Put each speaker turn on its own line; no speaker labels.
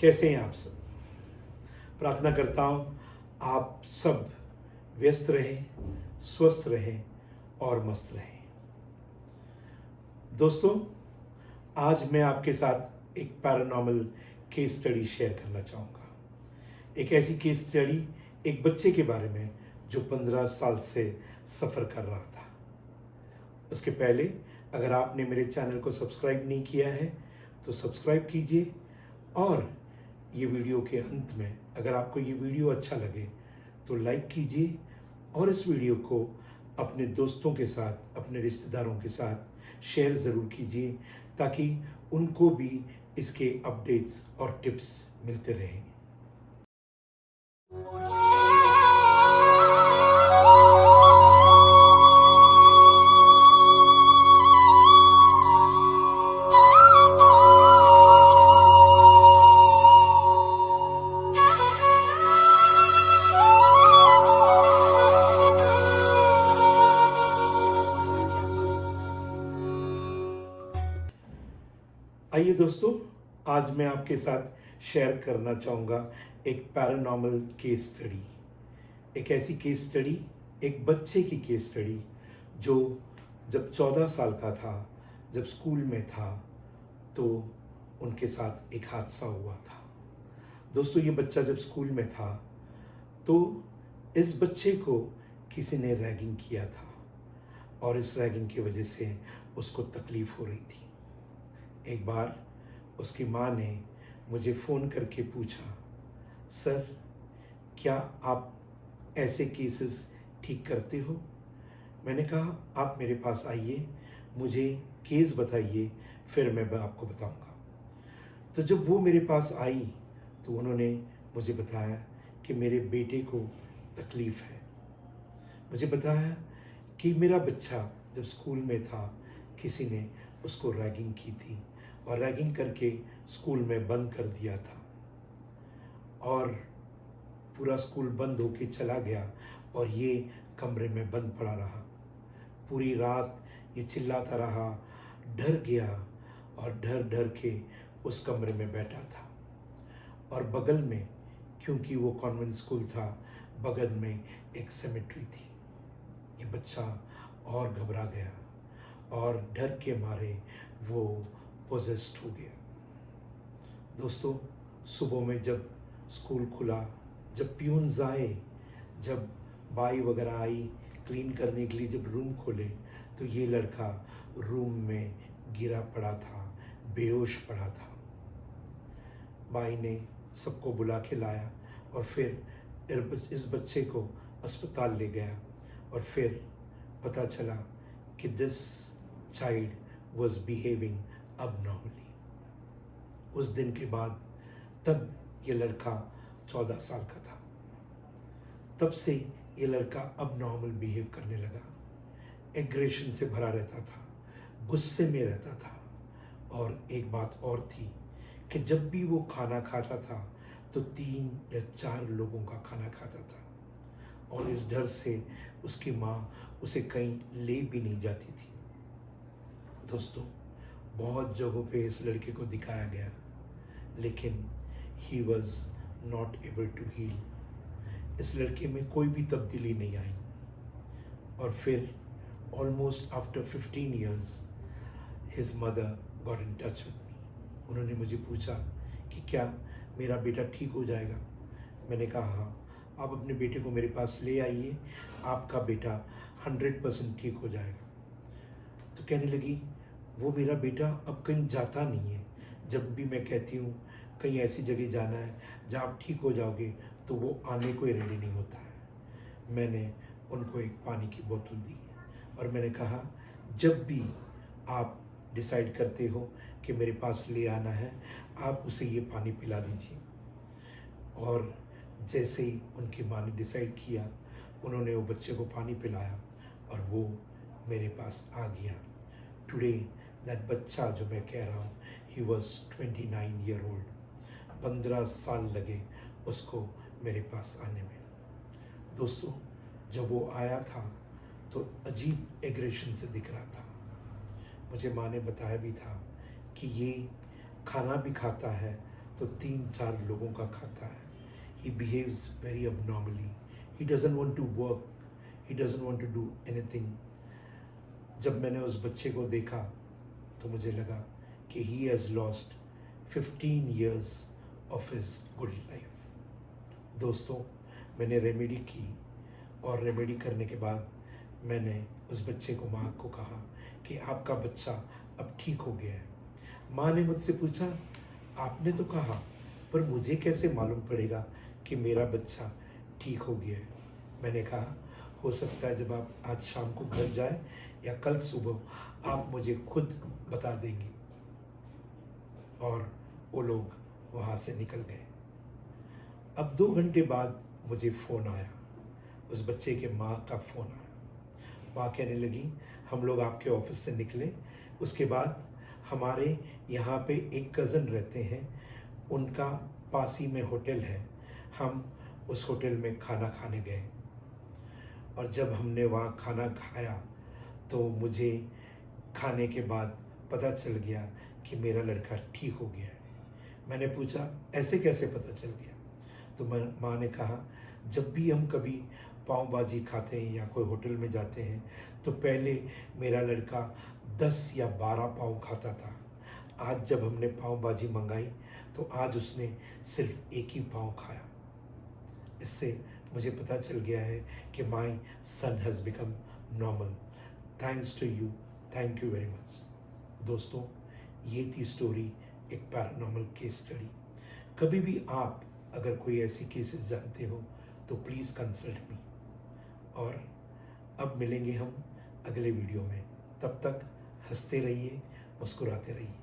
कैसे हैं आप सब। प्रार्थना करता हूँ आप सब व्यस्त रहें, स्वस्थ रहें और मस्त रहें। दोस्तों, आज मैं आपके साथ एक पैरानॉर्मल केस स्टडी शेयर करना चाहूँगा। एक ऐसी केस स्टडी एक बच्चे के बारे में जो 15 साल से सफ़र कर रहा था। उसके पहले अगर आपने मेरे चैनल को सब्सक्राइब नहीं किया है तो सब्सक्राइब कीजिए, और ये वीडियो के अंत में अगर आपको ये वीडियो अच्छा लगे तो लाइक कीजिए, और इस वीडियो को अपने दोस्तों के साथ, अपने रिश्तेदारों के साथ शेयर ज़रूर कीजिए ताकि उनको भी इसके अपडेट्स और टिप्स मिलते रहें। आइए दोस्तों, आज मैं आपके साथ शेयर करना चाहूँगा एक पैरानॉर्मल केस स्टडी। एक ऐसी केस स्टडी, एक बच्चे की केस स्टडी जो जब 14 साल का था, जब स्कूल में था, तो उनके साथ एक हादसा हुआ था। दोस्तों, ये बच्चा जब स्कूल में था तो इस बच्चे को किसी ने रैगिंग किया था, और इस रैगिंग की वजह से उसको तकलीफ़ हो रही थी। एक बार उसकी माँ ने मुझे फ़ोन करके पूछा, सर क्या आप ऐसे केसेस ठीक करते हो? मैंने कहा आप मेरे पास आइए, मुझे केस बताइए, फिर मैं आपको बताऊंगा। तो जब वो मेरे पास आई तो उन्होंने मुझे बताया कि मेरे बेटे को तकलीफ़ है। मुझे बताया कि मेरा बच्चा जब स्कूल में था किसी ने उसको रैगिंग की थी, और रैगिंग करके स्कूल में बंद कर दिया था, और पूरा स्कूल बंद होके चला गया और ये कमरे में बंद पड़ा रहा। पूरी रात ये चिल्लाता रहा, डर गया और डर डर के उस कमरे में बैठा था। और बगल में, क्योंकि वो कॉन्वेंट स्कूल था, बगल में एक सेमेट्री थी। ये बच्चा और घबरा गया और डर के मारे वो पोजेस्ड हो गया। दोस्तों, सुबह में जब स्कूल खुला, जब प्यून्स आए, जब बाई वगैरह आई क्लीन करने के लिए, जब रूम खोले तो ये लड़का रूम में गिरा पड़ा था, बेहोश पड़ा था। बाई ने सबको बुला के लाया और फिर इस बच्चे को अस्पताल ले गया, और फिर पता चला कि this child was behaving abnormally। उस दिन के बाद, तब ये लड़का 14 साल का था, तब से ये लड़का abnormal बिहेव करने लगा। एग्रेशन से भरा रहता था, गुस्से में रहता था, और एक बात और थी कि जब भी वो खाना खाता था तो 3 या 4 लोगों का खाना खाता था, और इस डर से उसकी माँ उसे कहीं ले भी नहीं जाती थी। दोस्तों, बहुत जगहों पे इस लड़के को दिखाया गया, लेकिन he was not able to heal. इस लड़के में कोई भी तब्दीली नहीं आई, और फिर almost after 15 years his mother got in touch with me. उन्होंने मुझे पूछा कि क्या मेरा बेटा ठीक हो जाएगा? मैंने कहा हाँ, आप अपने बेटे को मेरे पास ले आइए, आपका बेटा 100% ठीक हो जाएगा। तो कहने लगी, वो मेरा बेटा अब कहीं जाता नहीं है। जब भी मैं कहती हूँ कहीं ऐसी जगह जाना है जहाँ आप ठीक हो जाओगे, तो वो आने को ही रेडी नहीं होता है। मैंने उनको एक पानी की बोतल दी, और मैंने कहा जब भी आप डिसाइड करते हो कि मेरे पास ले आना है, आप उसे ये पानी पिला दीजिए। और जैसे ही उनकी माँ ने डिसाइड किया, उन्होंने वो बच्चे को पानी पिलाया और वो मेरे पास आ गया। टुडे दैट बच्चा जो मैं कह रहा हूँ, ही वॉज 29 year old। 15 साल लगे उसको मेरे पास आने में। दोस्तों, जब वो आया था तो अजीब एग्रेशन से दिख रहा था। मुझे माँ ने बताया भी था कि ये खाना भी खाता है तो 3-4 लोगों का खाता है। He behaves very abnormally. He doesn't want to work. He doesn't want to do anything. जब मैंने उस बच्चे को देखा तो मुझे लगा कि he has lost 15 years of his good life. दोस्तों, मैंने रेमेडी की और रेमेडी करने के बाद मैंने उस बच्चे को माँ को कहा कि आपका बच्चा अब ठीक हो गया है। माँ ने मुझसे पूछा, आपने तो कहा, पर मुझे कैसे मालूम पड़ेगा कि मेरा बच्चा ठीक हो गया है? मैंने कहा, हो सकता है जब आप आज शाम को घर जाए या कल सुबह आप मुझे खुद बता देंगी। और वो लोग वहाँ से निकल गए। अब 2 घंटे बाद मुझे फ़ोन आया, उस बच्चे के माँ का फ़ोन आया। माँ कहने लगी, हम लोग आपके ऑफिस से निकले, उसके बाद हमारे यहाँ पे एक कज़न रहते हैं, उनका पास ही में होटल है, हम उस होटल में खाना खाने गए। और जब हमने वहाँ खाना खाया तो मुझे खाने के बाद पता चल गया कि मेरा लड़का ठीक हो गया है। मैंने पूछा, ऐसे कैसे पता चल गया? तो माँ ने कहा, जब भी हम कभी पाव भाजी खाते हैं या कोई होटल में जाते हैं तो पहले मेरा लड़का 10 या 12 पाव खाता था। आज जब हमने पाव भाजी मंगाई तो आज उसने सिर्फ 1 ही पाव खाया। इससे मुझे पता चल गया है कि my son has become normal. Thanks to you, thank you very much. दोस्तों, ये थी स्टोरी, एक पैरानॉर्मल केस स्टडी। कभी भी आप अगर कोई ऐसी केसेस जानते हो तो प्लीज़ कंसल्ट मी। और अब मिलेंगे हम अगले वीडियो में। तब तक हंसते रहिए, मुस्कुराते रहिए।